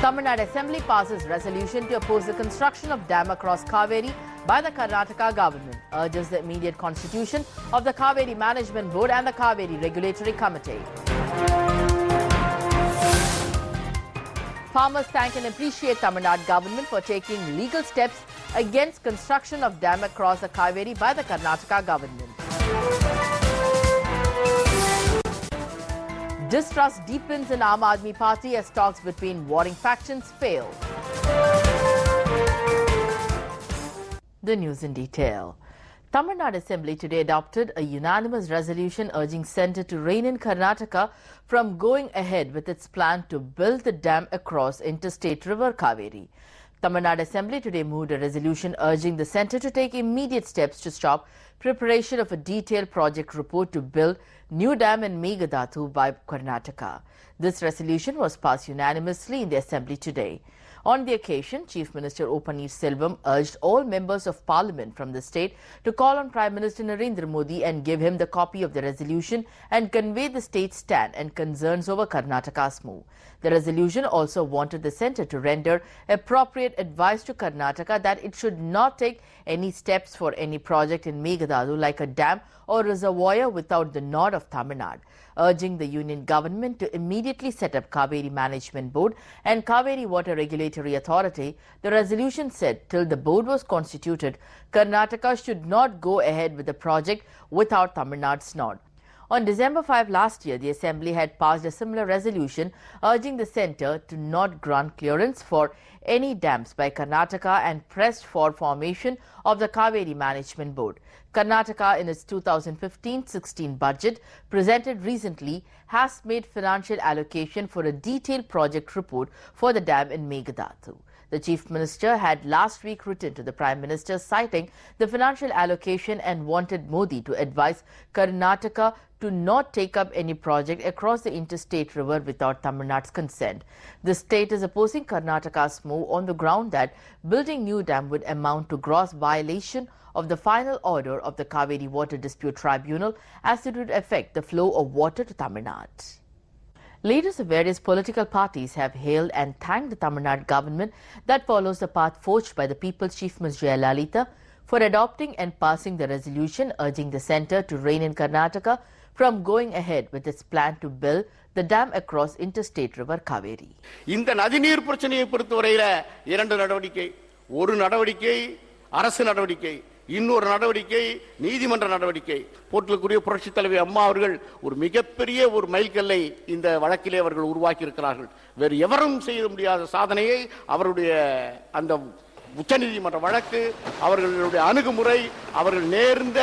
Tamil Nadu Assembly passes resolution to oppose the construction of dam across Kaveri by the Karnataka government, urges the immediate constitution of the Kaveri Management Board and the Kaveri Regulatory Committee. Farmers thank and appreciate Tamil Nadu government for taking legal steps against construction of dam across the Kaveri by the Karnataka government. Distrust deepens in Aam Aadmi Party as talks between warring factions fail. The news in detail. Tamil Nadu Assembly today adopted a unanimous resolution urging Centre to rein in Karnataka from going ahead with its plan to build the dam across interstate river Kaveri. Tamil Nadu Assembly today moved a resolution urging the Centre to take immediate steps to stop preparation of a detailed project report to build new dam in Meghadathu by Karnataka. This resolution was passed unanimously in the Assembly today. On the occasion, Chief Minister O. Selvam urged all members of Parliament from the state to call on Prime Minister Narendra Modi and give him the copy of the resolution and convey the state's stand and concerns over Karnataka's move. The resolution also wanted the centre to render appropriate advice to Karnataka that it should not take any steps for any project in Meghadathu like a dam or reservoir without the nod of Tamil Nadu, urging the union government to immediately set up Kaveri Management Board and Kaveri Water Regulatory Authority. The resolution said till the board was constituted, Karnataka should not go ahead with the project without Tamil Nadu's nod. On December 5 last year, the Assembly had passed a similar resolution urging the centre to not grant clearance for any dams by Karnataka and pressed for formation of the Kaveri Management Board. Karnataka, in its 2015-16 budget presented recently, has made financial allocation for a detailed project report for the dam in Meghadathu. The Chief Minister had last week written to the Prime Minister citing the financial allocation and wanted Modi to advise Karnataka to not take up any project across the interstate river without Tamil Nadu's consent. The state is opposing Karnataka's move on the ground that building new dam would amount to gross violation of the final order of the Kaveri Water Dispute Tribunal as it would affect the flow of water to Tamil Nadu. Leaders of various political parties have hailed and thanked the Tamil Nadu government that follows the path forged by the People's Chief Ms. Jaya for adopting and passing the resolution urging the centre to rein in Karnataka from going ahead with its plan to build the dam across interstate river Kaveri. இந்த நதிநீர் பிரச்சனையை பொறுத்தவரையில இரண்டு நடவடிக்கை, ஒரு நடவடிக்கை அரசு நடவடிக்கை, இன்னொரு நடவடிக்கை நீதிமன்ற நடவடிக்கை. போற்றக்கூடிய புரட்சி தலைவி அம்மா அவர்கள் ஒரு மிகப்பெரிய ஒரு மைல்கல்லை இந்த வழக்கிலே அவர்கள் உருவாக்கி இருக்கிறார்கள். வேறு எவரும் செய்ய முடியாத சாதனையை அவருடைய அந்த உச்சநீதிமன்ற வழக்கு, அவர்களுடைய அணுகுமுறை, அவர்கள் நேர்ந்த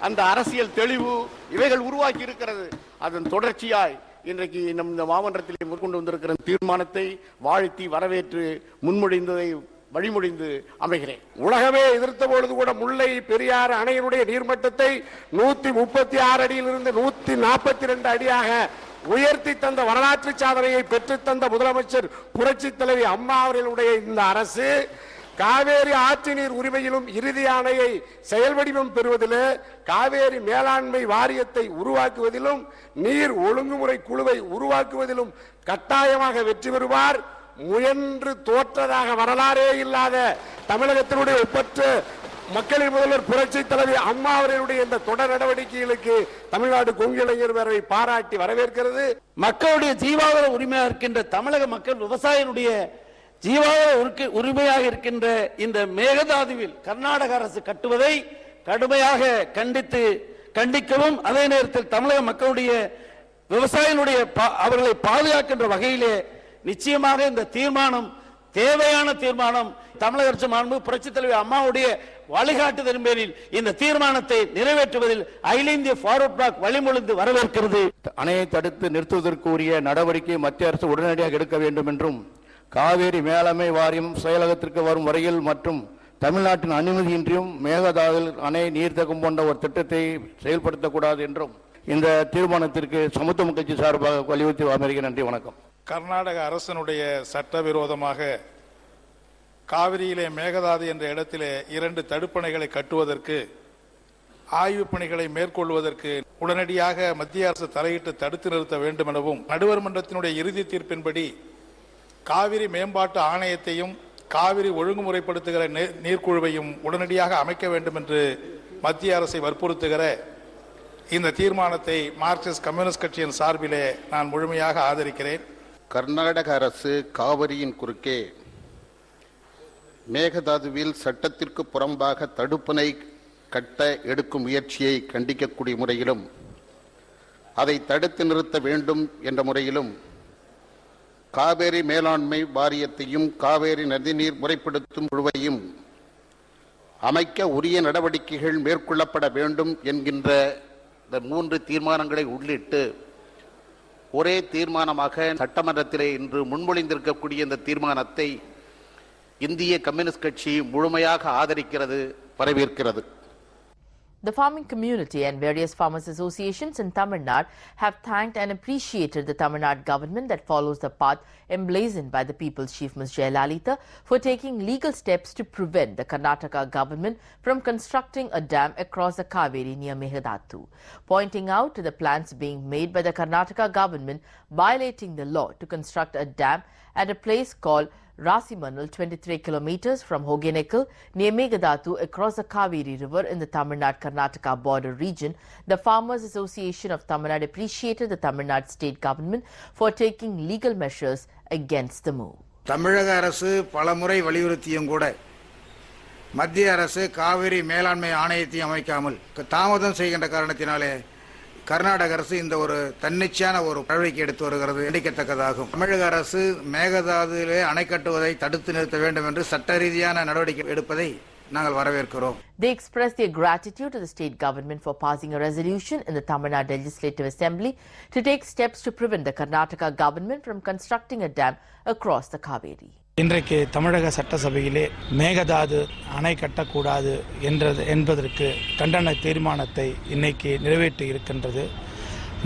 அந்த அரசியல் தெளிவு இவைகள் உருவாக்கி இருக்கிறது. அதன் தொடர்ச்சியாய் இன்றைக்கு இந்த மாமன்றத்தில் மேற்கொண்டு வந்திருக்கிற தீர்மானத்தை வாழ்த்தி வரவேற்று முன்மொழிந்ததை வழிமொழிந்து அமைகிறேன். உலகமே எதிர்த்த பொழுது கூட முல்லை பெரியாறு அணையினுடைய நீர்மட்டத்தை 136 அடியிலிருந்து 142 அடியாக உயர்த்தி தந்த வரலாற்று சாதனையை பெற்று தந்த முதலமைச்சர் புரட்சி தலைவி அம்மா அவர்களுடைய இந்த அரசு காவேரி ஆற்று நீர் உரிமையிலும் இறுதி ஆணையை செயல்வடிவம் பெறுவதில், காவேரி மேலாண்மை வாரியத்தை உருவாக்குவதிலும், நீர் ஒழுங்குமுறை குழுவை உருவாக்குவதிலும் கட்டாயமாக வெற்றி பெறுவார். முயன்று தோற்றதாக வரலாறே இல்லாத தமிழகத்தினுடைய ஒப்பற்ற மக்களின் முதல்வர் புரட்சி தலைவி அம்மா அவர்களுடைய இந்த தொடர் நடவடிக்கைகளுக்கு தமிழ்நாடு கொங்கு இளைஞர் பேரவை பாராட்டி வரவேற்கிறது. மக்களுடைய ஜீவாதார உரிமையாக இருக்கின்ற தமிழக மக்கள் விவசாயிகளுடைய ஜீவாதார உரிமையாக இருக்கின்ற இந்த மேகதாதுவில் கர்நாடக அரசு கட்டுவதை கடுமையாக கண்டிக்கவும், அதே நேரத்தில் தமிழக மக்களுடைய விவசாயிகளுடைய அவர்களை பாதுகாக்கின்ற வகையிலே நிச்சயமாக இந்த தீர்மானம் தேவையான தீர்மானம். தமிழக அரசு மாண்பு புரட்சி தலைவர் அம்மாவுடைய வழிகாட்டுதலின் பேரில் இந்த தீர்மானத்தை நிறைவேற்றுவதில் அகில இந்திய ஃபார்வர்ட் பிளாக் வழிமொழிந்து வரவேற்கிறது. அணையை தடுத்து நிறுத்துவதற்கு உரிய நடவடிக்கை மத்திய அரசு உடனடியாக எடுக்க வேண்டும் என்றும், காவேரி மேலாண்மை வாரியம் செயலகத்திற்கு வரும் வரையில் மற்றும் தமிழ்நாட்டின் அனுமதியின்றியும் மேகதாதுவில் அணை நீர்த்தகம் போன்ற ஒரு திட்டத்தை செயல்படுத்தக்கூடாது என்றும் இந்த தீர்மானத்திற்கு சமத்துவ கட்சி சார்பாக வலியுறுத்தி அமர்கிறேன். நன்றி, வணக்கம். கர்நாடக அரசனுடைய சட்டவிரோதமாக காவிரியிலே மேகதாது என்ற இடத்திலே 2 தடுப்பணைகளை கட்டுவதற்கு ஆய்வுப் பணிகளை மேற்கொள்வதற்கு உடனடியாக மத்திய அரசு தலையிட்டு தடுத்து நிறுத்த வேண்டும் எனவும், நடுவர் மன்றத்தினுடைய இறுதி தீர்ப்பின்படி காவிரி மேம்பாட்டு ஆணையத்தையும் காவிரி ஒழுங்குமுறைப்படுத்துகிற நீர்க்குழுவையும் உடனடியாக அமைக்க வேண்டும் என்று மத்திய அரசை வற்புறுத்துகிற இந்த தீர்மானத்தை மார்க்சிஸ்ட் கம்யூனிஸ்ட் கட்சியின் சார்பிலே நான் முழுமையாக ஆதரிக்கிறேன். கர்நாடக அரசு காவிரியின் குறுக்கே மேகதாதுவில் சட்டத்திற்கு புறம்பாக தடுப்பணை கட்ட எடுக்கும் முயற்சியை கண்டிக்கக்கூடிய முறையிலும் அதை தடுத்து நிறுத்த வேண்டும் என்ற முறையிலும் காவேரி மேலாண்மை வாரியத்தையும் காவேரி நதிநீர் முறைப்படுத்தும் குழுவையும் அமைக்க உரிய நடவடிக்கைகள் மேற்கொள்ளப்பட வேண்டும் என்கின்ற இந்த 3 தீர்மானங்களை உள்ளிட்டு ஒரே தீர்மானமாக சட்டமன்றத்திலே இன்று முன்மொழிந்திருக்கக்கூடிய இந்த தீர்மானத்தை இந்திய கம்யூனிஸ்ட் கட்சி முழுமையாக ஆதரிக்கிறது, வரவேற்கிறது. The farming community and various farmers associations in Tamil Nadu have thanked and appreciated the Tamil Nadu government that follows the path emblazoned by the people's chief Ms. Jaya for taking legal steps to prevent the Karnataka government from constructing a dam across the Kaveri near Meghadatu, pointing out to the plans being made by the Karnataka government violating the law to construct a dam at a place called Rasimanal, 23 kilometers from Hogenekal, near Meghadatu, across the Kaveri River in the Tamil Nadu-Karnataka border region. The Farmers Association of Tamil Nadu appreciated the Tamil Nadu state government for taking legal measures against the move. தமிழக அரசு பலமுறை வலியுறுத்தியும் கூட மத்திய அரசு காவிரி மேலாண்மை ஆணையத்தை அமைக்காமல் தாமதம் செய்கின்ற காரணத்தினாலே கர்நாடக அரசு இந்த ஒரு தன்னிச்சையான ஒரு நடவடிக்கை எடுத்து வருகிறது, கண்டிக்கத்தக்கதாகும். தமிழக அரசு மேகதாதுவிலே அணை கட்டுவதை தடுத்து நிறுத்த வேண்டும் என்று சட்ட ரீதியான நடவடிக்கை எடுப்பதை நாங்கள் வரவேற்கிறோம். They expressed their gratitude to the state government for passing a resolution in the Tamil Nadu Legislative Assembly to take steps to prevent the Karnataka government from constructing a dam across the Kaveri. இன்றைக்கு தமிழக சட்டசபையிலே மேகதாது அணை கட்டக்கூடாது என்பதற்கு கண்டன தீர்மானத்தை இன்னைக்கு நிறைவேற்றி இருக்கின்றது.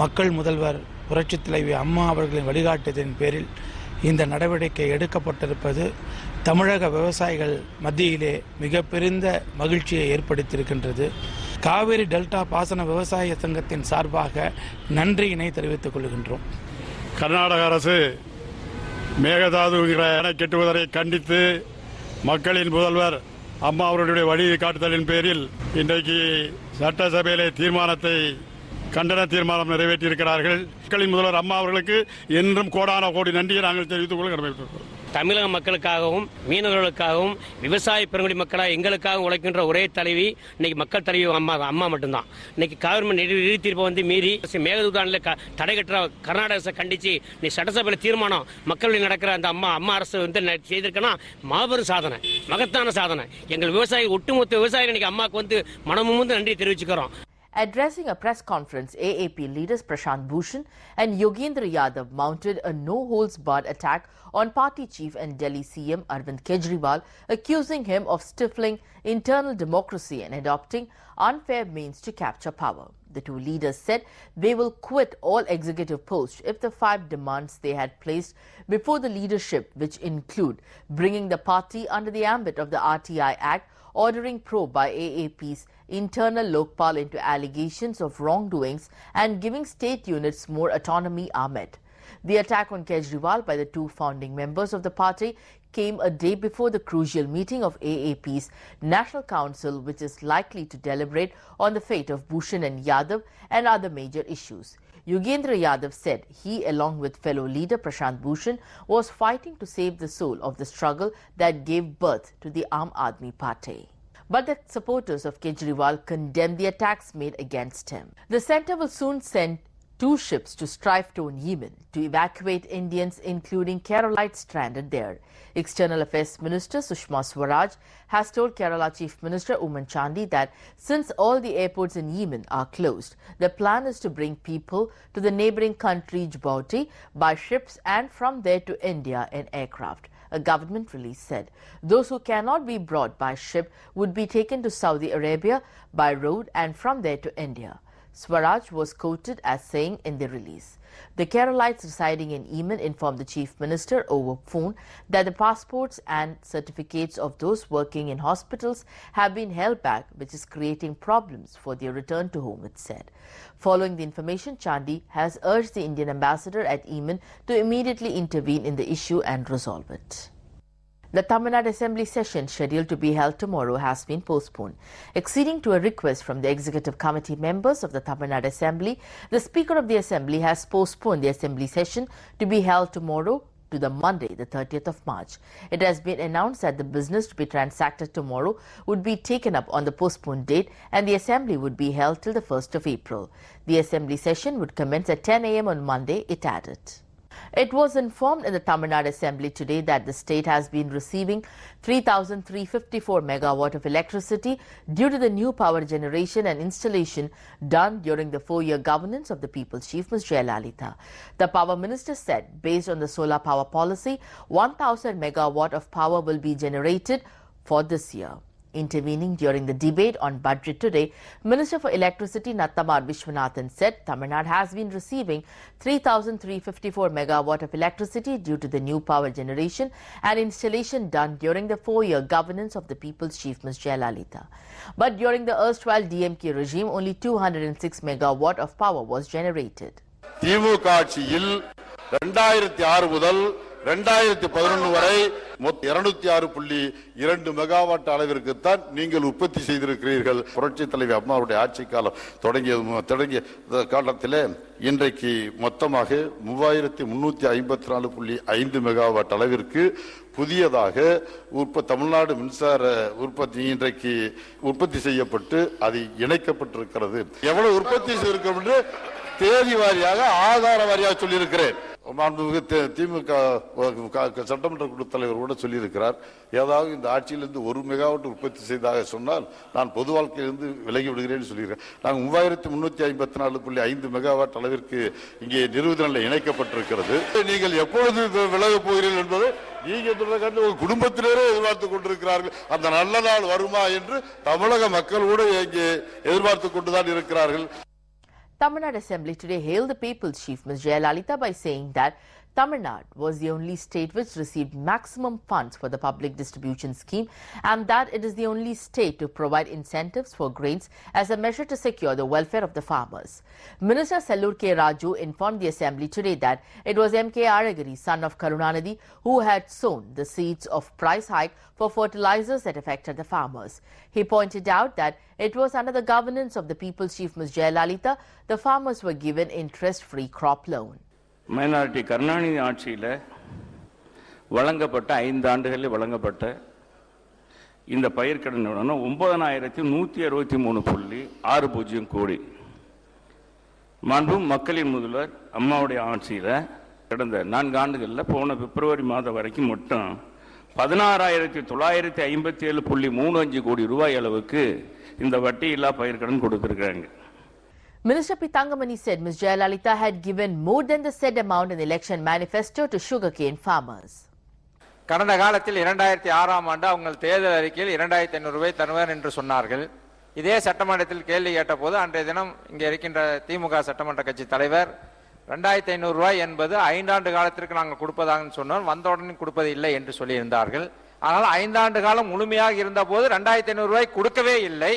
மக்கள் முதல்வர் புரட்சித் தலைவி அம்மா அவர்களின் வழிகாட்டுதலின் பேரில் இந்த நடவடிக்கை எடுக்கப்பட்டிருப்பது தமிழக விவசாயிகள் மத்தியிலே மிக பெருந்த மகிழ்ச்சியை ஏற்படுத்தியிருக்கின்றது. காவிரி டெல்டா பாசன விவசாய சங்கத்தின் சார்பாக நன்றியினை தெரிவித்துக் கொள்கின்றோம். கர்நாடக அரசு மேகதாது அணை கட்டுவதை கண்டித்து மக்களின் முதல்வர் அம்மா அவர்களுடைய வழிகாட்டுதலின் பேரில் இன்றைக்கு சட்டசபையிலே கண்டன தீர்மானம் நிறைவேற்றியிருக்கிறார்கள். மக்களின் முதல்வர் அம்மா அவர்களுக்கு என்றும் கோடான கோடி நன்றியை நாங்கள் தெரிவித்துக் கொள்ள கடமைப்பட்டிருக்கிறோம். தமிழக மக்களுக்காகவும் மீனவர்களுக்காகவும் விவசாய பெருங்குடி மக்களாக எங்களுக்காக உழைக்கின்ற ஒரே தலைவி இன்னைக்கு மக்கள் தலைவி அம்மா மட்டும்தான். இன்னைக்கு கவர்மெண்ட் இறுதி தீர்ப்பை மீறி மேகதாதுல தடை கட்டுற கர்நாடக அரசை கண்டிச்சு நீ சட்டசபையில் தீர்மானம் மக்களில் நடக்கிற அந்த அம்மா அரசு செய்திருக்கனா மாபெரும் சாதனை, மகத்தான சாதனை. எங்கள் விவசாயி ஒட்டுமொத்த விவசாயிகள் இன்னைக்கு அம்மாவுக்கு மனமும் நன்றி தெரிவிச்சுக்கிறோம். Addressing a press conference, AAP leaders Prashant Bhushan and Yogendra Yadav mounted a no-holds-barred attack on party chief and Delhi CM Arvind Kejriwal, accusing him of stifling internal democracy and adopting unfair means to capture power. The two leaders said they will quit all executive posts if the 5 demands they had placed before the leadership, which include bringing the party under the ambit of the RTI Act, ordering probe by AAP's internal Lokpal into allegations of wrongdoings and giving state units more autonomy are met. The attack on Kejriwal by the 2 founding members of the party came a day before the crucial meeting of AAP's National Council, which is likely to deliberate on the fate of Bhushan and Yadav and other major issues. Yogendra Yadav said he, along with fellow leader Prashant Bhushan, was fighting to save the soul of the struggle that gave birth to the Aam Aadmi Party. But the supporters of Kejriwal condemned the attacks made against him. The centre will soon send 2 ships to strife-torn Yemen to evacuate Indians, including Keralites stranded there. External Affairs Minister Sushma Swaraj has told Kerala Chief Minister Oommen Chandy that since all the airports in Yemen are closed, the plan is to bring people to the neighbouring country Djibouti by ships and from there to India in aircraft. A government release said those who cannot be brought by ship would be taken to Saudi Arabia by road and from there to India. Swaraj was quoted as saying in the release. The Keralites residing in Yemen informed the Chief Minister over phone that the passports and certificates of those working in hospitals have been held back, which is creating problems for their return to home, it said. Following the information, Chandi has urged the Indian ambassador at Yemen to immediately intervene in the issue and resolve it. The Tamil Nadu Assembly session scheduled to be held tomorrow has been postponed. Acceding to a request from the Executive Committee members of the Tamil Nadu Assembly, the Speaker of the Assembly has postponed the Assembly session to be held tomorrow to the Monday, the 30th of March. It has been announced that the business to be transacted tomorrow would be taken up on the postponed date and the Assembly would be held till the 1st of April. The Assembly session would commence at 10 a.m. on Monday, it added. It was informed in the Tamil Nadu Assembly today that the state has been receiving 3,354 megawatt of electricity due to the new power generation and installation done during the 4-year governance of the People's Chief, Ms. Jaya. The Power Minister said, based on the solar power policy, 1,000 megawatt of power will be generated for this year. Intervening during the debate on budget today, Minister for Electricity Nattamar Vishwanathan said Tamil Nadu has been receiving 3,354 megawatt of electricity due to the new power generation and installation done during the 4-year governance of the People's Chief, Ms. Jaya. But during the erstwhile DMK regime, only 206 megawatt of power was generated. திமுக ஆட்சியில் 2006 முதல் 2011 வரை 206.2 megawatt அளவிற்குத்தான் நீங்கள் உற்பத்தி செய்திருக்கிறீர்கள். புரட்சித் தலைவி அம்மாவுடைய ஆட்சி காலம் தொடங்கிய காலத்தில் இன்றைக்கு மொத்தமாக 3354.5 மெகாவாட் அளவிற்கு புதியதாக தமிழ்நாடு மின்சார உற்பத்தி இன்றைக்கு உற்பத்தி செய்யப்பட்டு அது இணைக்கப்பட்டிருக்கிறது. எவ்வளவு உற்பத்தி செய்திருக்கிறோம் என்று தேதி வாரியாக ஆதார வாரியாக சொல்லியிருக்கிறேன். திமுக சட்டமன்ற குழு தலைவர் கூட சொல்லியிருக்கிறார், ஏதாவது இந்த ஆட்சியிலிருந்து 1 மெகாவாட் உற்பத்தி செய்ததாக சொன்னால் நான் பொது வாழ்க்கையிலிருந்து விலகி விடுகிறேன் சொல்லியிருக்கிறேன். நாங்கள் 3354.5 மெகாவாட் அளவிற்கு இங்கே நிறுவனங்கள் இணைக்கப்பட்டிருக்கிறது. நீங்கள் எப்பொழுது விலகப் போகிறீர்கள் என்பது நீங்க குடும்பத்தினரே எதிர்பார்த்துக் கொண்டிருக்கிறார்கள். அந்த நல்ல நாள் வருமா என்று தமிழக மக்கள் கூட இங்கே எதிர்பார்த்துக் கொண்டுதான் இருக்கிறார்கள். Tamil Nadu Assembly today hailed the People's Chief, Ms. Jaya, by saying that Tamil Nadu was the only state which received maximum funds for the public distribution scheme and that it is the only state to provide incentives for grains as a measure to secure the welfare of the farmers. Minister Sellur K. Raju informed the Assembly today that it was M.K. Aragiri, son of Karunanidhi, who had sown the seeds of price hike for fertilizers that affected the farmers. He pointed out that it was under the governance of the People's Chief, Ms. Jaya, the farmers were given interest-free crop loan. Minority Karunanidhi ஆட்சியில் வழங்கப்பட்ட 5 ஆண்டுகளில் வழங்கப்பட்ட இந்த பயிர்க்கடன் 9163.60 கோடி. மாண்பு மக்களின் முதல்வர் அம்மாவுடைய ஆட்சியில் கடந்த 4 ஆண்டுகளில் போன பிப்ரவரி மாதம் வரைக்கும் மட்டும் 16,957.35 கோடி ரூபாய் அளவுக்கு இந்த வட்டியில்லா பயிர்க்கடன் கொடுத்திருக்காங்க. Minister Pithangamani said Ms. Jaya had given more than the said amount in the election manifesto to sugarcane farmers. கடந்த காலத்தில் 2006ஆம் ஆண்டு அவங்க தேர்தல் அறிக்கையில் 2500 ரூபாய் தருவார் என்று சொன்னார்கள். இதே சட்டமன்றத்தில் கேள்வி கேட்டபோது அன்றைய தினம் இங்கே இருக்கின்ற திமுக சட்டமன்ற கட்சி தலைவர் 2500 ரூபாய் என்பது 5 ஆண்டு காலத்திற்கு நாங்கள் கொடுப்பதாக சொன்னோம், வந்தவுடனே கொடுப்பது இல்லை என்று சொல்லியிருந்தார்கள். ஆனால் 5 ஆண்டு காலம் முழுமையாக இருந்த போது 2500 ரூபாய் கொடுக்கவே இல்லை.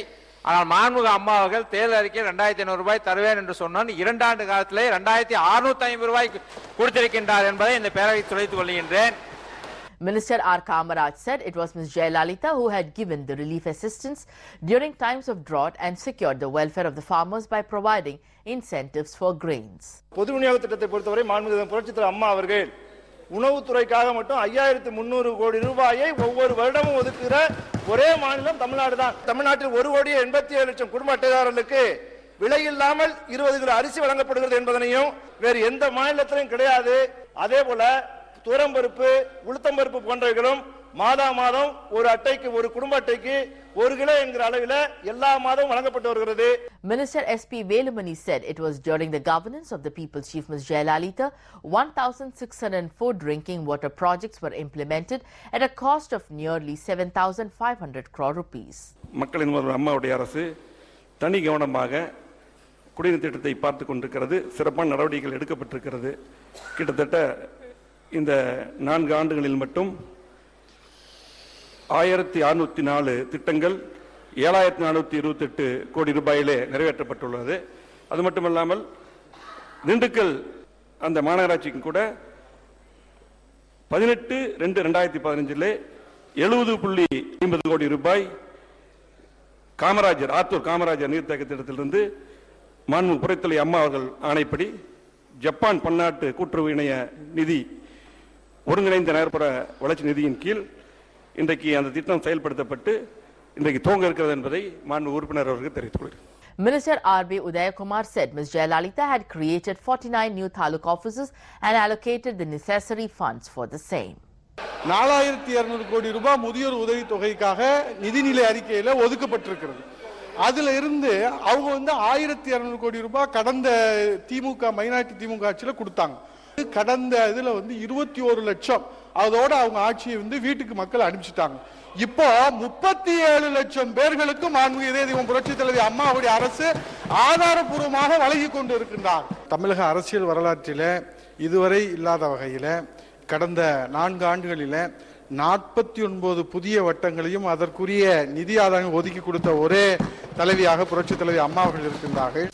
ஆனால் மாண்புமிகு அம்மா அவர்கள் தேர்தல் அறிக்கை 2500 ரூபாய் தருவேன் என்று சொன்னால் 2 ஆண்டு காலத்திலே 2650 ரூபாய் கொடுத்திருக்கின்றார் என்பதை இந்த பேரவை துளைத்துக் கொள்கின்றேன். Minister R. Kamaraj said it was Ms. Jaya who had given the relief assistance during times of drought and secured the welfare of the farmers by providing incentives for grains. பொது விநியோக திட்டத்தை பொறுத்தவரை மாண்புமிகு புரட்சித் தலைவர் அம்மா அவர்கள் உணவுத்துறைக்காக மட்டும் 5300 கோடி ரூபாயை ஒவ்வொரு வருடமும் ஒதுக்குகிற ஒரே மாநிலம் தமிழ்நாடு தான். தமிழ்நாட்டில் 1,87,00,000 குடும்ப அட்டைதாரர்களுக்கு விலையில்லாமல் 20 கிலோ அரிசி வழங்கப்படுகிறது என்பதனையும் வேறு எந்த மாநிலத்திலும் கிடையாது. அதே போல துவரம்பருப்பு, உளுத்தம்பருப்பு போன்றவைகளும் மாதம் ஒரு அட்டைக்கு, ஒரு குடும்ப அட்டைக்கு 1 கிலோ என்கிற அளவில் எல்லா மாதமும் வழங்கப்பட்டு வருகிறது. Minister S.P. Velumani said it was during the governance of the People's Chief, Ms. Jaya, 1,604 drinking water projects were implemented at a cost of nearly 7,500 crore rupees. மக்களின் முதல்வர் அம்மாவுடைய அரசு தனி கவனமாக குடிநீர் திட்டத்தை பார்த்து கொண்டிருக்கிறது. சிறப்பான நடவடிக்கைகள் எடுக்கப்பட்டிருக்கிறது. கிட்டத்தட்ட இந்த 4 ஆண்டுகளில் மட்டும் 1604 திட்டங்கள் 7428 கோடி ரூபாயிலே நிறைவேற்றப்பட்டுள்ளது. அது மட்டுமல்லாமல் திண்டுக்கல் அந்த மாநகராட்சிக்கும் கூட 18/2/2015 70.50 கோடி ரூபாய் காமராஜர் ஆத்தூர் காமராஜர் நீர்த்தேக்க திட்டத்திலிருந்து மாண்புமிகு புரட்சித்தலைவி அம்மா அவர்கள் ஆணைப்படி ஜப்பான் பன்னாட்டு கூட்டுறவு இணைய நிதி ஒருங்கிணைந்த நகர்ப்புற வளர்ச்சி நிதியின் கீழ் இன்றைக்கு அந்த திட்டம் செயல்படுத்தப்பட்டு இன்றைக்கு துவங்க இருக்கிறது என்பதை மாண்புமிகு உறுப்பினர் அவர்களுக்கு தெரிவித்துக் கொள்கிறேன். Minister R.B. Udayakumar said Ms. Jayalalitha had created 49 new taluk offices and allocated the necessary funds for the same. 4200 கோடி ரூபாய் முதியோர் உதவி தொகைக்காக நிதிநிலை அறிக்கையில ஒதுக்கப்பட்டிருக்கிறது. அதுல இருந்து அவங்க 1200 கோடி ரூபாய் கடந்த திமுக மைனாரிட்டி திமுக ஆட்சியில கொடுத்தாங்க. கடந்த இதுல 21 லட்சம் அதோட அவங்க ஆட்சியை வீட்டுக்கு மக்கள் அனுப்பிச்சிட்டாங்க. இப்போ 37 லட்சம் பேர்களுக்கு மாண்புமிகு இதய தெய்வம் புரட்சி தலைவி அம்மாவுடைய அரசு ஆதாரபூர்வமாக வழங்கி கொண்டு இருக்கின்றார். தமிழக அரசியல் வரலாற்றில இதுவரை இல்லாத வகையில கடந்த 4 ஆண்டுகளில 49 புதிய வட்டங்களையும் அதற்குரிய நிதி ஆதாரம் ஒதுக்கி கொடுத்த ஒரே தலைவியாக புரட்சி தலைவி அம்மா அவர்கள் இருக்கின்றார்கள்.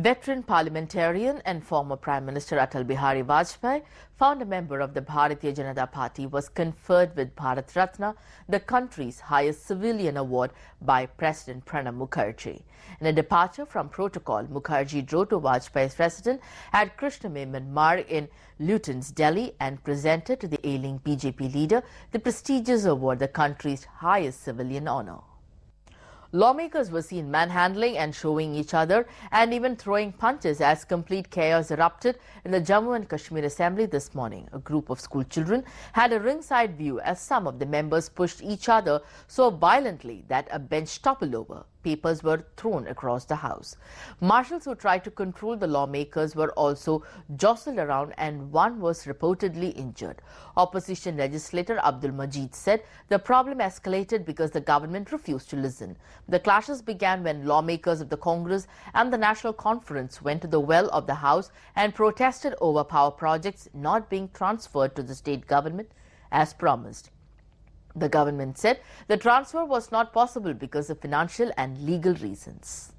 Veteran parliamentarian and former Prime Minister Atal Bihari Vajpayee, founder member of the Bharatiya Janata Party, was conferred with Bharat Ratna, the country's highest civilian award, by President Pranab Mukherjee. In a departure from protocol, Mukherjee drove to Vajpayee's residence at Krishna Memon Marg in Luton's, Delhi, and presented to the ailing BJP leader the prestigious award, the country's highest civilian honor. Lawmakers were seen manhandling and shoving each other and even throwing punches as complete chaos erupted in the Jammu and Kashmir Assembly this morning. A group of school children had a ringside view as some of the members pushed each other so violently that a bench toppled over. Papers were thrown across the house. Marshals who tried to control the lawmakers were also jostled around and one was reportedly injured. Opposition legislator Abdul Majid said the problem escalated because the government refused to listen. The clashes began when lawmakers of the Congress and the National Conference went to the well of the House and protested over power projects not being transferred to the state government as promised. The government said the transfer was not possible because of financial and legal reasons.